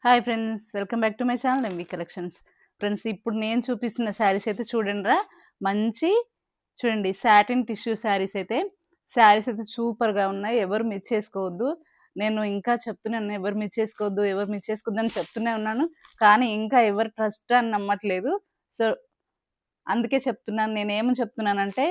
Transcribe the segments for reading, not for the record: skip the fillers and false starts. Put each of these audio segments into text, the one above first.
Hi friends, welcome back to my channel MV collections. Friends, ఇప్పుడు నేను చూపిస్తున్న శారీస్ అయితే చూడండిరా, మంచి చూడండి సాటిన్ టిష్యూ శారీస్ అయితే సూపర్గా ఉన్నాయి. ఎవరు మిస్ చేసుకోవద్దు. నేను ఇంకా చెప్తున్నాను, ఎవరు మిస్ చేసుకోవద్దు అని చెప్తూనే ఉన్నాను, కానీ ఇంకా ఎవరు ట్రస్ట్ అని నమ్మట్లేదు. సో అందుకే చెప్తున్నాను. నేనేమని చెప్తున్నానంటే,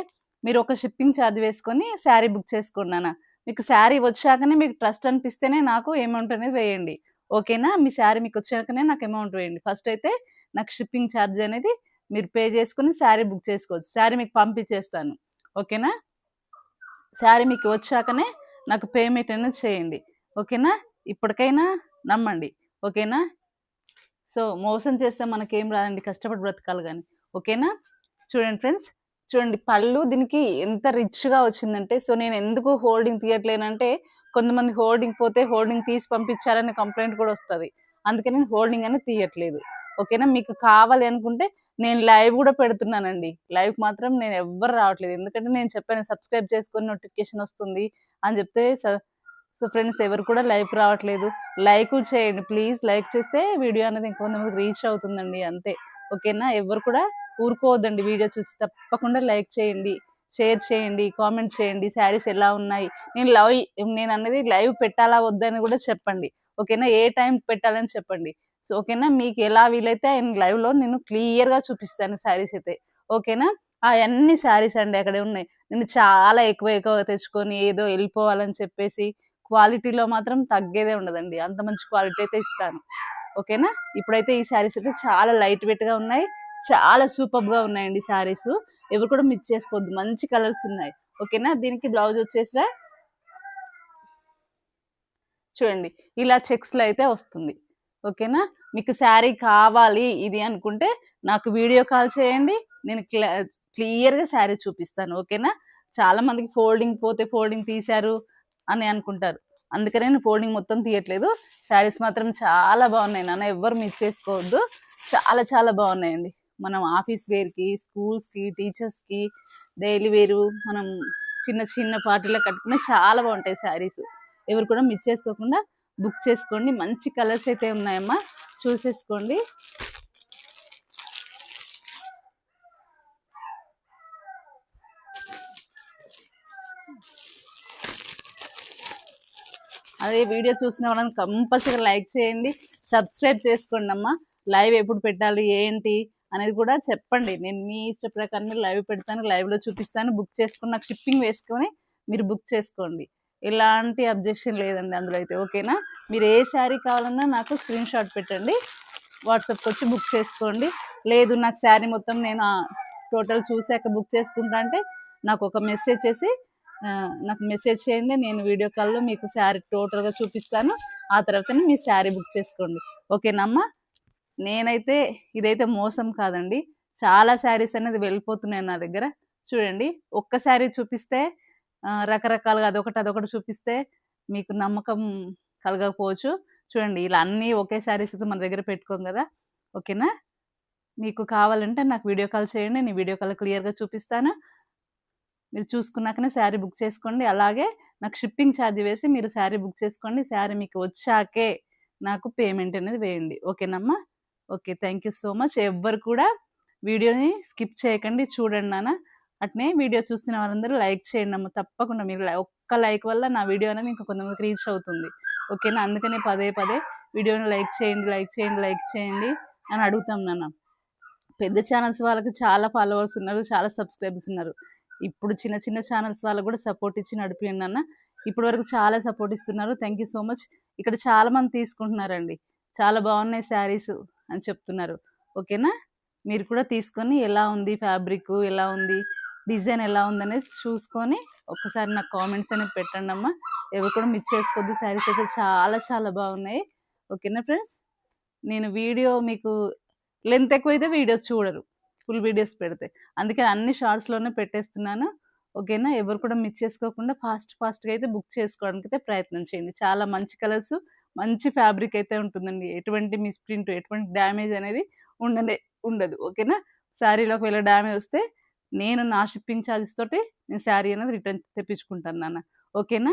మీరు ఒక షిప్పింగ్ ఛార్జ్ వేసుకొని శారీ బుక్ చేసుకున్నాను. మీకు శారీ వచ్చాకనే మీకు ట్రస్ట్ అనిపిస్తేనే నాకు అమౌంట్ అనేది వేయండి, ఓకేనా? మీ శారీ మీకు వచ్చాకనే నాకు అమౌంట్ వేయండి. ఫస్ట్ అయితే నాకు షిప్పింగ్ ఛార్జ్ అనేది మీరు పే చేసుకుని శారీ బుక్ చేసుకోవచ్చు. శారీ మీకు పంపించేస్తాను, ఓకేనా? శారీ మీకు వచ్చాకనే నాకు పేమెంట్ అనేది చేయండి, ఓకేనా? ఇప్పటికైనా నమ్మండి, ఓకేనా? సో మోసం చేస్తే మనకేం రాదండి, కష్టపడి బ్రతకాలి కానీ, ఓకేనా? చూడండి ఫ్రెండ్స్, చూడండి పళ్ళు దీనికి ఎంత రిచ్గా వచ్చిందంటే, సో నేను ఎందుకు హోల్డింగ్ తీయట్లేనంటే, కొంతమంది హోల్డింగ్ పోతే హోల్డింగ్ తీసి పంపించారనే కంప్లైంట్ కూడా వస్తుంది. అందుకే నేను హోల్డింగ్ అనేది తీయట్లేదు, ఓకేనా? మీకు కావాలి అనుకుంటే నేను లైవ్ కూడా పెడుతున్నానండి. లైవ్ మాత్రం నేను ఎవ్వరు రావట్లేదు, ఎందుకంటే నేను చెప్పాను సబ్స్క్రైబ్ చేసుకొని నోటిఫికేషన్ వస్తుంది అని చెప్తే. సో ఫ్రెండ్స్, ఎవరు కూడా లైవ్ రావట్లేదు. లైక్ చేయండి ప్లీజ్. లైక్ చేస్తే వీడియో అనేది ఇంకొంతమందికి రీచ్ అవుతుందండి, అంతే, ఓకేనా? ఎవరు కూడా ఊరుకోవద్దండి, వీడియో చూసి తప్పకుండా లైక్ చేయండి, షేర్ చేయండి, కామెంట్ చేయండి. శారీస్ ఎలా ఉన్నాయి, నేను అన్నది లైవ్ పెట్టాలా వద్దని కూడా చెప్పండి, ఓకేనా? ఏ టైం పెట్టాలని చెప్పండి. సో ఓకేనా, మీకు ఎలా వీలైతే లైవ్లో నేను క్లియర్గా చూపిస్తాను శారీస్ అయితే, ఓకేనా? అవన్నీ శారీస్ అండి అక్కడే ఉన్నాయి. నేను చాలా ఎక్కువ తెచ్చుకొని ఏదో వెళ్ళిపోవాలని చెప్పేసి క్వాలిటీలో మాత్రం తగ్గేదే ఉండదండి, అంత మంచి క్వాలిటీ అయితే ఇస్తాను, ఓకేనా? ఇప్పుడైతే ఈ శారీస్ అయితే చాలా లైట్ వెయిట్గా ఉన్నాయి, చాలా సూపర్గా ఉన్నాయండి శారీస్. ఎవరు కూడా మిస్ చేసుకోవద్దు, మంచి కలర్స్ ఉన్నాయి, ఓకేనా? దీనికి బ్లౌజ్ వచ్చేసి చూడండి ఇలా చెక్స్లో అయితే వస్తుంది, ఓకేనా? మీకు శారీ కావాలి ఇది అనుకుంటే నాకు వీడియో కాల్ చేయండి, నేను క్లియర్గా శారీ చూపిస్తాను, ఓకేనా? చాలా మందికి ఫోల్డింగ్ పోతే ఫోల్డింగ్ తీశారు అని అనుకుంటారు, అందుకనే నేను ఫోల్డింగ్ మొత్తం తీయట్లేదు. శారీస్ మాత్రం చాలా బాగున్నాయి నాన్న, ఎవ్వరు మిస్ చేసుకోవద్దు. చాలా చాలా బాగున్నాయండి. మనం ఆఫీస్ వేర్కి, స్కూల్స్కి, టీచర్స్కి, డైలీ వేరు, మనం చిన్న చిన్న పార్టీలో కట్టుకునే చాలా బాగుంటాయి శారీస్. ఎవరు కూడా మిస్ చేసుకోకుండా బుక్ చేసుకోండి. మంచి కలర్స్ అయితే ఉన్నాయమ్మా, చూసేసుకోండి. అదే వీడియో చూసిన వాళ్ళని కంపల్సరీగా లైక్ చేయండి, సబ్స్క్రైబ్ చేసుకోండి అమ్మా. లైవ్ ఎప్పుడు పెట్టాలి ఏంటి అనేది కూడా చెప్పండి, నేను మీ ఇష్ట ప్రకారం లైవ్ పెడతాను, లైవ్లో చూపిస్తాను. బుక్ చేసుకుని నాకు షిప్పింగ్ వేసుకొని మీరు బుక్ చేసుకోండి, ఎలాంటి అబ్జెక్షన్ లేదండి అందులో అయితే, ఓకేనా? మీరు ఏ శారీ కావాలన్నా నాకు స్క్రీన్ షాట్ పెట్టండి, వాట్సాప్కి వచ్చి బుక్ చేసుకోండి. లేదు నాకు శారీ మొత్తం నేను టోటల్ చూసాక బుక్ చేసుకుంటా అంటే నాకు ఒక మెసేజ్ చేసి నాకు మెసేజ్ చేయండి, నేను వీడియో కాల్లో మీకు శారీ టోటల్గా చూపిస్తాను. ఆ తర్వాతనే మీ శారీ బుక్ చేసుకోండి, ఓకేనమ్మా? నేనైతే ఇదైతే మోసం కాదండి, చాలా శారీస్ అనేది వెళ్ళిపోతున్నాయి నా దగ్గర. చూడండి, ఒక్క శారీ చూపిస్తే రకరకాలుగా అదొకటి చూపిస్తే మీకు నమ్మకం కలగకపోవచ్చు. చూడండి, ఇలా అన్నీ ఒకే శారీస్ అయితే మన దగ్గర పెట్టుకోం కదా, ఓకేనా? మీకు కావాలంటే నాకు వీడియో కాల్ చేయండి, నేను వీడియో కాల్ క్లియర్గా చూపిస్తాను. మీరు చూసుకున్నాకనే శారీ బుక్ చేసుకోండి. అలాగే నాకు షిప్పింగ్ ఛార్జ్ వేసి మీరు శారీ బుక్ చేసుకోండి. శారీ మీకు వచ్చాకే నాకు పేమెంట్ అనేది వేయండి, ఓకేనమ్మా? Okay, thank you so much. ఎవ్వరు కూడా వీడియోని స్కిప్ చేయకండి, చూడండి నాన్న. అట్నే వీడియో చూస్తున్న వాళ్ళందరూ లైక్ చేయండి అమ్మ, తప్పకుండా. మీరు ఒక్క లైక్ వల్ల నా వీడియో అనేది ఇంకా కొంతమందికి రీచ్ అవుతుంది, ఓకేనా? అందుకనే పదే వీడియోని లైక్ చేయండి అని అడుగుతాం నాన్న. పెద్ద ఛానల్స్ వాళ్ళకి చాలా ఫాలోవర్స్ ఉన్నారు, చాలా సబ్స్క్రైబర్స్ ఉన్నారు. ఇప్పుడు చిన్న చిన్న ఛానల్స్ వాళ్ళకు కూడా సపోర్ట్ ఇచ్చి నడిపియండి అన్న. ఇప్పటి వరకు చాలా సపోర్ట్ ఇస్తున్నారు, థ్యాంక్ యూ సో మచ్. ఇక్కడ చాలా మంది తీసుకుంటున్నారండి, చాలా బాగున్నాయి శారీస్ అని చెప్తున్నారు, ఓకేనా? మీరు కూడా తీసుకొని ఎలా ఉంది ఫ్యాబ్రిక్, ఎలా ఉంది డిజైన్, ఎలా ఉంది అనేది చూసుకొని ఒక్కసారి నాకు కామెంట్స్ అనేది పెట్టండి అమ్మా. ఎవరు కూడా మిస్ చేసుకోవద్దు, శారీస్ అయితే చాలా చాలా బాగున్నాయి, ఓకేనా ఫ్రెండ్స్? నేను వీడియో మీకు లెంత్ ఎక్కువైతే వీడియోస్ చూడరు, ఫుల్ వీడియోస్ పెడితే, అందుకే అన్ని షార్ట్స్లోనే పెట్టేస్తున్నాను, ఓకేనా? ఎవరు కూడా మిస్ చేసుకోకుండా ఫాస్ట్గా అయితే బుక్ చేసుకోవడానికి అయితే ప్రయత్నం చేయండి. చాలా మంచి కలర్స్, మంచి ఫ్యాబ్రిక్ అయితే ఉంటుందండి, ఎటువంటి మిస్ప్రింట్, ఎటువంటి డ్యామేజ్ అనేది ఉండదు, ఓకేనా? శారీలో ఒకవేళ డ్యామేజ్ వస్తే నేను నా షిప్పింగ్ ఛార్జెస్ తోటి నేను శారీ అనేది రిటర్న్ తెప్పించుకుంటాను నాన్న, ఓకేనా?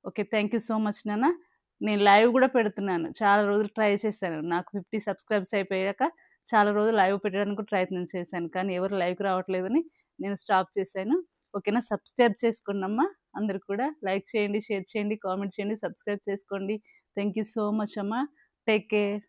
Okay, thank you so much నాన్న. నేను లైవ్ కూడా పెడుతున్నాను. చాలా రోజులు ట్రై చేశాను. నాకు 50 సబ్స్క్రైబ్స్ అయిపోయాక చాలా రోజులు లైవ్ పెట్టడానికి కూడా ప్రయత్నం చేశాను. కానీ ఎవరు లైవ్‌కి రావట్లేదని నేను స్టాప్ చేశాను. ఓకేనా? సబ్స్క్రైబ్ చేసుకోండమ్మా. అందరూ కూడా లైక్ చేయండి, షేర్ చేయండి, కామెంట్ చేయండి, సబ్స్క్రైబ్ చేసుకోండి. థాంక్ యూ సో మచ్ అమ్మా. Take care.